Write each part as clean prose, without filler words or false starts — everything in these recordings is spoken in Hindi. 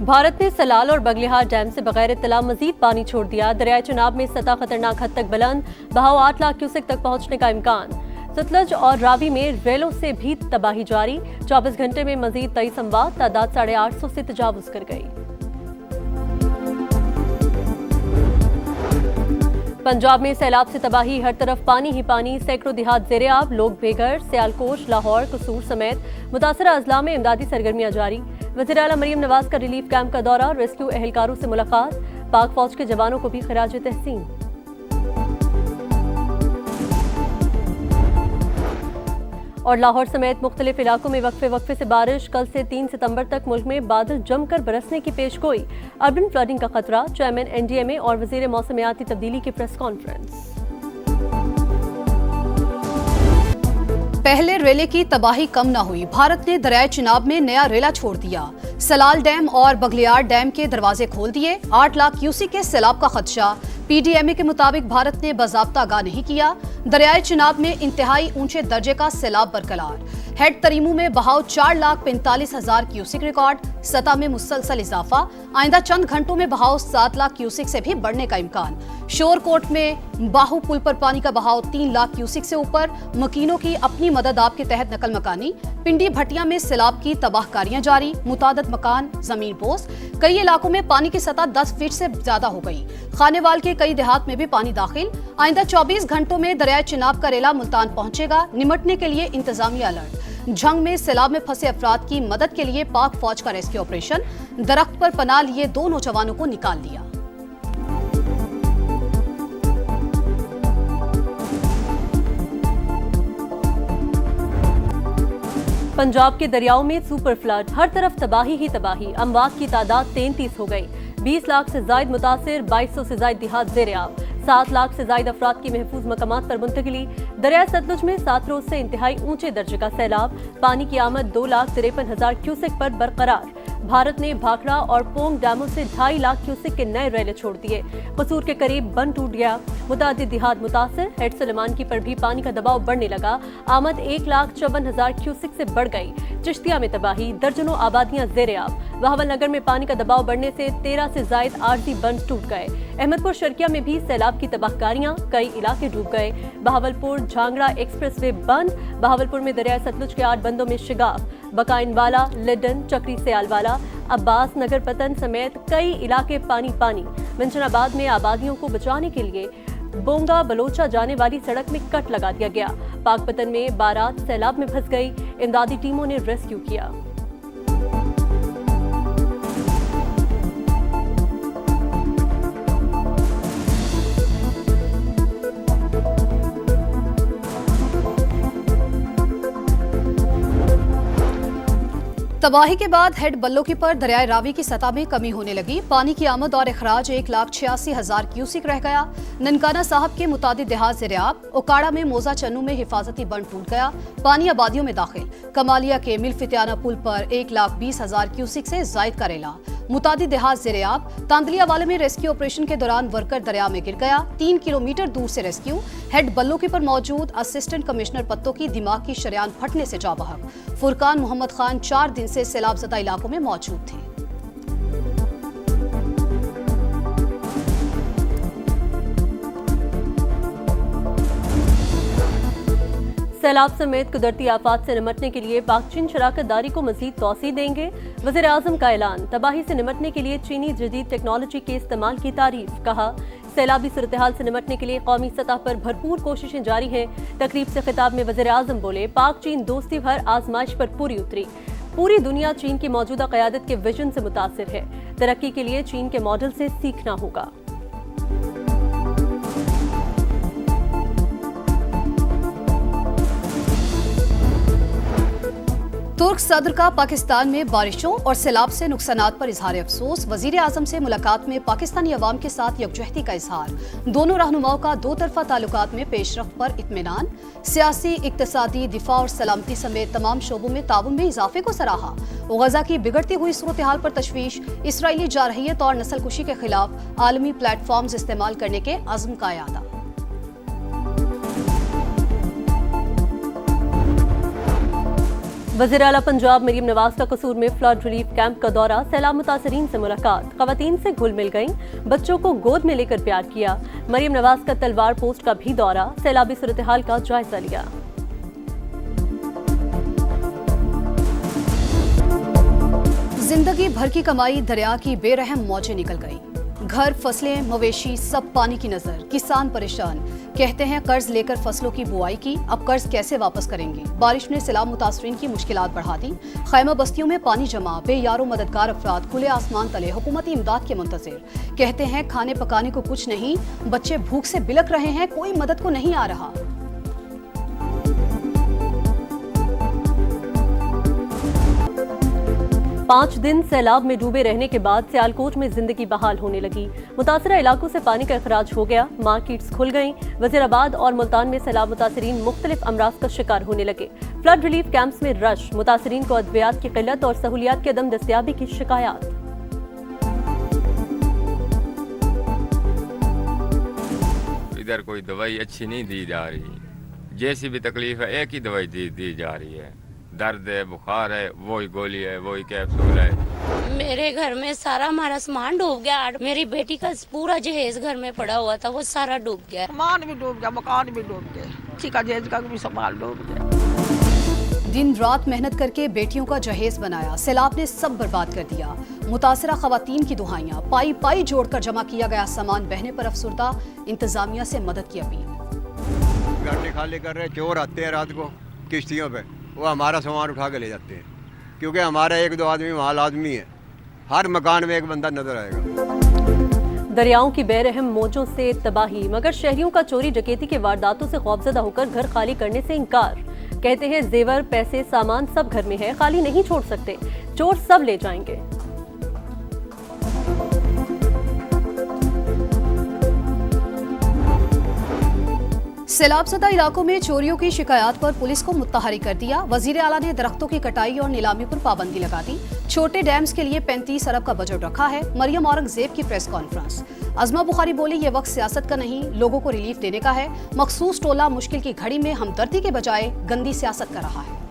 भारत ने सलाल और बगलिहार डैम से बगैर इत्तला मजीद पानी छोड़ दिया। दरियाए चिनाब में सतह खतरनाक हद तक बुलंद, बहाव 8 लाख क्यूसेक तक पहुंचने का इम्कान। सतलज और रावी में रेलों से भी तबाही जारी। 24 घंटे में मजीद 23 अमवात, तादाद 850 से तजावुज कर गई। पंजाब में सैलाब से तबाही, हर तरफ पानी ही पानी, सैकड़ों देहात ज़ेरे-आब, लोग बेघर। सियालकोट, लाहौर, कसूर समेत मुतासरा अजला में इमदादी सरगर्मियां जारी। वज़ीर आला मरीम नवाज का रिलीफ कैंप का दौरा, रेस्क्यू एहलकारों से मुलाकात। पाक फौज के जवानों को भी खिराज तहसीन। और लाहौर समेत मुख्तलिफ इलाकों में वक्फे से बारिश। कल से 3 सितंबर तक मुल्क में बादल जमकर बरसने की पेशगोई। अर्बन फ्लडिंग का खतरा, चेयरमैन NDMA और वजीर मौसमियाती तब्दीली की प्रेस कॉन्फ्रेंस। पहले रेले की तबाही कम न हुई, भारत ने दरियाए चिनाब में नया रेला छोड़ दिया। सलाल डैम और बगलियार डैम के दरवाजे खोल दिए। 8 लाख क्यूसेक के सैलाब का खदशा। PDMA के मुताबिक भारत ने बाज़ाब्ता आगाह नहीं किया। दरियाए चिनाब में इंतहाई ऊंचे दर्जे का सैलाब बरकरार। हेड तरीमू में बहाव 4,45,000 क्यूसेक रिकॉर्ड। सतह में मुसलसल इजाफा। आइंदा चंद घंटों में बहाव 7 लाख क्यूसेक से भी बढ़ने का इम्कान। शोरकोट में बाहू पुल पर पानी का बहाव 3 लाख क्यूसेक से ऊपर। मकीनों की अपनी मदद आप के तहत नकल मकानी। पिंडी भटिया में सैलाब की तबाहकारियां जारी। मुतादद मकान जमीन बोस। कई इलाकों में पानी की सतह 10 फीट से ज्यादा हो गई। खानेवाल के कई देहात में भी पानी दाखिल। आइंदा 24 घंटों में दरियाए चिनाब का रेला मुल्तान पहुंचेगा। निमटने के लिए इंतजामिया अलर्ट। जंग में सैलाब में फंसे अफराद की मदद के लिए पाक फौज का रेस्क्यू ऑपरेशन। दरख्त पर पनाह लिए 2 नौजवानों को निकाल लिया। पंजाब के दरियाओं में सुपर फ्लड, हर तरफ तबाही ही तबाही। अमवात की तादाद 33 हो गई। 20 लाख से जायद मुतासिर, 2200 से जायद देहात ज़ेरे-आब। 7 लाख से जायद अफराद की महफूज मकामात पर मुंतकिली। दरिया सतलुज में 7 रोज से इंतहाई ऊंचे दर्जे का सैलाब। पानी की आमद 2,53,000 क्यूसेक पर बरकरार। भारत ने भाखड़ा और पोंग डैमों से 2.5 लाख क्यूसेक के नए रेले छोड़ दिए। कसूर के करीब बंद टूट गया। मुतादिद देहात मुतासिर। हेड सुलेमान की पर भी पानी का दबाव बढ़ने लगा। आमद 1,54,000 क्यूसेक से बढ़ गई। चिश्तिया में तबाही, दर्जनों आबादियां ज़ेरे-आब। बहावलनगर में पानी का दबाव बढ़ने से 13 से जायद आरजी बंद टूट गए। अहमदपुर शर्किया में भी सैलाब की तबाहकारियां, कई इलाके डूब गए। बहावलपुर झांगड़ा एक्सप्रेसवे बंद। बहावलपुर में दरिया सतलुज के 8 बंदों में शिगाफ। बकाइनवाला, लिडन, चक्री सयालवाला, अब्बास नगर पतन समेत कई इलाके पानी पानी। मंचनाबाद में आबादियों को बचाने के लिए बोंगा बलोचा जाने वाली सड़क में कट लगा दिया गया। पाकपतन में बारात सैलाब में फंस गई। इमदादी टीमों ने रेस्क्यू किया। तबाही के बाद हेड बल्लोकी पर दरियाए रावी की सतह में कमी होने लगी। पानी की आमद और अखराज 1,86,000 क्यूसेक रह गया। ननकाना साहब के मुतादिद देहात ज़ेरे-आब। ओकाड़ा में मोजा चन्नू में हिफाजती बंद टूट गया। पानी आबादियों में दाखिल। कमालिया के मिलफितियाना पुल पर 1,20,000 क्यूसेक से जायद का रेला। मुतादिद देहात ज़ेरे-आब। तांदलिया वाले में रेस्क्यू ऑपरेशन के दौरान वर्कर दरिया में गिर गया। 3 किलोमीटर दूर से रेस्क्यू। हेड बल्लोकी पर मौजूद असिस्टेंट कमिश्नर पत्तों की दिमाग की शरेयान फटने से जा बहक। फुरकान मोहम्मद खान 4 दिन से सैलाबज़दा इलाकों में मौजूद थे। सैलाब समेत कुदरती आफात से निमटने के लिए पाक चीन शराकत दारी को मजीद तौसी देंगे। वज़ीर आज़म का ऐलान। तबाही से निमटने के लिए चीनी जदीद टेक्नोलॉजी के इस्तेमाल की तारीफ। कहा, सैलाबी सूरत-ए-हाल से निमटने के लिए कौमी सतह पर भरपूर कोशिशें जारी हैं। तकरीब से खिताब में वज़ीर आज़म बोले, पाक चीन दोस्ती भर आजमाइश पर पूरी उतरी। पूरी दुनिया चीन की मौजूदा क़यादत के विजन से मुतासिर है। तरक्की के लिए चीन के मॉडल से सीखना होगा। तुर्क सदर का पाकिस्तान में बारिशों और सैलाब से नुकसानात पर इजहार अफसोस। वजीर आजम से मुलाकात में पाकिस्तानी अवाम के साथ यकजहती का इजहार। दोनों रहनुमाओं का 2 तरफा ताल्लुकात में पेशरफ्त पर इत्मीनान। सियासी, इक्तसादी, दिफा और सलामती समेत तमाम शोबों में ताउन में इजाफे को सराहा। गजा की बिगड़ती हुई सूरत हाल पर तशवीश। इसराइली जारहियत और नस्लकुशी के खिलाफ आलमी प्लेटफॉर्म्स इस्तेमाल करने के अज़्म का यादा। वज़ीर आला पंजाब मरियम नवाज का कसूर में फ्लड रिलीफ कैंप का दौरा, सैलाब मुतासरीन से मुलाकात, खवातीन से घुल मिल गईं, बच्चों को गोद में लेकर प्यार किया। मरियम नवाज का तलवार पोस्ट का भी दौरा, सैलाबी सूरत हाल का जायजा लिया। जिंदगी भर की कमाई दरिया की बेरहम मौजें निकल गई। घर, फसलें, मवेशी सब पानी की नजर, किसान परेशान। कहते हैं कर्ज लेकर फसलों की बुआई की, अब कर्ज कैसे वापस करेंगे। बारिश ने सैलाब मुतासरीन की मुश्किलात बढ़ा दी। खैमा बस्तियों में पानी जमा, बेयारो मददगार अफराद खुले आसमान तले हुकूमती इमदाद के मुंतजिर। कहते हैं खाने पकाने को कुछ नहीं, बच्चे भूख से बिलक रहे हैं, कोई मदद को नहीं आ रहा। 5 दिन सैलाब में डूबे रहने के बाद सियालकोट में जिंदगी बहाल होने लगी। मुतासरा इलाकों से पानी का अखराज हो गया, मार्केट्स खुल गईं। वजीराबाद और मुल्तान में सैलाब मुतासरीन मुख्तलिफ अमराज का शिकार होने लगे। फ्लड रिलीफ कैंप्स में रश, मुतासरीन को अद्वियात की किल्लत और सहूलियात की अदम दस्तियाबी की शिकायत। इधर कोई दवाई अच्छी नहीं दी जा रही, जैसी भी तकलीफ है एक ही दवाई दी जा रही है। दर्द है, बुखार है, वही गोली है, वही कैप्सूल है। मेरे घर में सारा हमारा सामान डूब गया। मेरी बेटी का पूरा जहेज घर में पड़ा हुआ था, वो सारा डूब गया। सामान भी डूब गया, मकान भी डूब गए, चिका जहेज का भी सामान डूब गया। दिन रात मेहनत करके बेटियों का जहेज बनाया, सैलाब ने सब बर्बाद कर दिया। मुतासरा खवातीन की दुहाइयां, पाई पाई जोड़कर जमा किया गया सामान बहने पर अफसुर्दा, इंतजामिया से मदद की अपील। गाड़ी खाली कर रहे, चोर आते हैं रात को किश्तियों पे, वो हमारा सामान उठा के ले जाते हैं, क्योंकि हमारा 1-2 आदमी वहाँ लाजमी है। हर मकान में एक बंदा नजर आएगा। दरियाओं की बेरहम मौजों से तबाही, मगर शहरियों का चोरी डकैती के वारदातों से खौफजदा होकर घर खाली करने से इनकार। कहते हैं जेवर, पैसे, सामान सब घर में है, खाली नहीं छोड़ सकते, चोर सब ले जाएंगे। सैलाबज़दा इलाकों में चोरियों की शिकायत पर पुलिस को मुत्तहरी कर दिया। वजीर आला ने दरख्तों की कटाई और नीलामी पर पाबंदी लगा दी। छोटे डैम्स के लिए 35 अरब का बजट रखा है। मरियम औरंगजेब की प्रेस कॉन्फ्रेंस। अज़मा बुखारी बोली, ये वक्त सियासत का नहीं, लोगों को रिलीफ देने का है। मखसूस टोला मुश्किल की घड़ी में हमदर्दी के बजाय गंदी सियासत कर रहा है।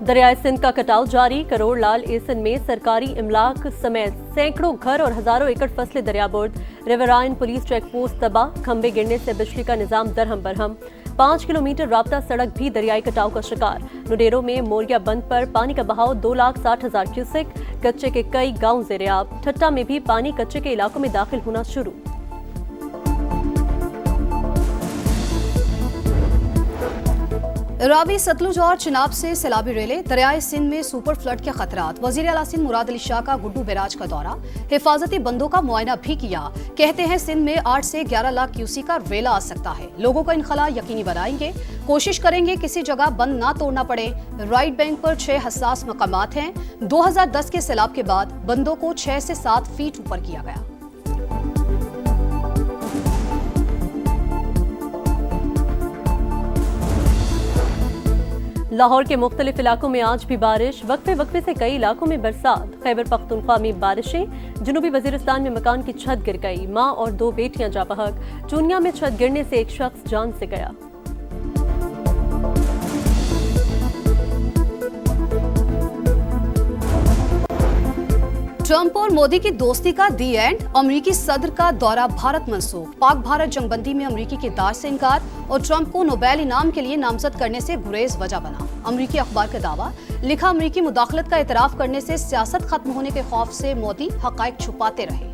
दरियाए सिंध का कटाव जारी, करोड़ लाल एसन में सरकारी इमलाक समेत सैकड़ों घर और हजारों एकड़ फसलें दरियाबुर्द। रिवराइन पुलिस चेक पोस्ट तबाह, खंबे गिरने से बिजली का निजाम दरहम बरहम। 5 किलोमीटर राब्ता सड़क भी दरियाई कटाव का शिकार। नुडेरों में मोरिया बंद पर पानी का बहाव 2,60,000 क्यूसेक। कच्चे के कई गांव ज़ेरे-आब। ठट्टा में भी पानी कच्चे के इलाकों में दाखिल होना शुरू। रावी, सतलुज और चिनाब से सैलाबी रेले। दरियाए सिंध में सुपर फ्लड के खतरात। वजीर आला सिंध मुराद अली शाह का गुड्डू बैराज का दौरा, हिफाजती बंदों का मुआयना भी किया। कहते हैं सिंध में 8 से 11 लाख क्यूसी का रेला आ सकता है। लोगों का इनखला यकीनी बनाएंगे, कोशिश करेंगे किसी जगह बंद ना तोड़ना पड़े। राइट बैंक पर 6 हसास मकामात हैं। 2010 के सैलाब के बाद बंदों को 6 से 7 फीट ऊपर किया गया। लाहौर के मुख्तलिफ इलाकों में आज भी बारिश, वक्फे वक्फे से कई इलाकों में बरसात। खैबर पख्तूनख्वा में बारिशें, जनूबी वजीरिस्तान में मकान की छत गिर गई, मां और 2 बेटियां जा बहक। चूनिया में छत गिरने से एक शख्स जान से गया। ट्रंप और मोदी की दोस्ती का दी एंड, अमरीकी सदर का दौरा भारत मंसूख। पाक भारत जंगबंदी में अमरीकी के दार से इनकार और ट्रंप को नोबेल इनाम के लिए नामजद करने से गुरेज वजह बना। अमरीकी अखबार का दावा, लिखा अमरीकी मुदाखलत का एतराफ करने से सियासत खत्म होने के खौफ से मोदी हकायक छुपाते रहे।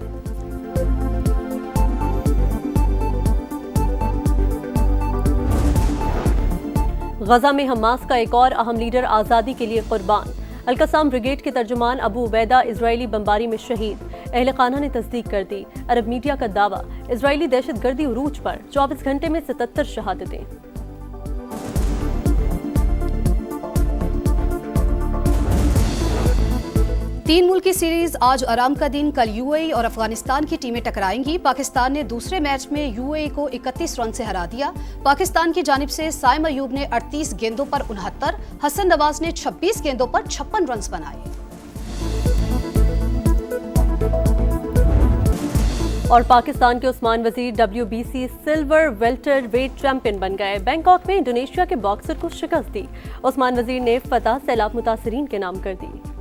गजा में हमास का एक और अहम लीडर आज़ादी के लिए कुर्बान। अल-कसाम ब्रिगेड के तर्जुमान अबू उबैदा इजरायली बमबारी में शहीद। अहले खाना ने तस्दीक कर दी। अरब मीडिया का दावा, इजरायली दहशतगर्दी उरूज पर, 24 घंटे में 77 शहादतें। तीन मुल्क की सीरीज आज आराम का दिन। कल यूएई और अफगानिस्तान की टीमें टकराएंगी। पाकिस्तान ने दूसरे मैच में यूएई को 31 रन से हरा दिया। पाकिस्तान की जानिब से साइम अयूब ने 38 गेंदों पर 69, हसन नवाज ने 26 गेंदों पर 56 रन बनाए। और पाकिस्तान के उस्मान वजीर WBC silver welter wait champion बन गए। बैंकॉक में इंडोनेशिया के बॉक्सर को शिकस्त दी। उस्मान वजीर ने फतह सैलाब मुतासरीन के नाम कर दी।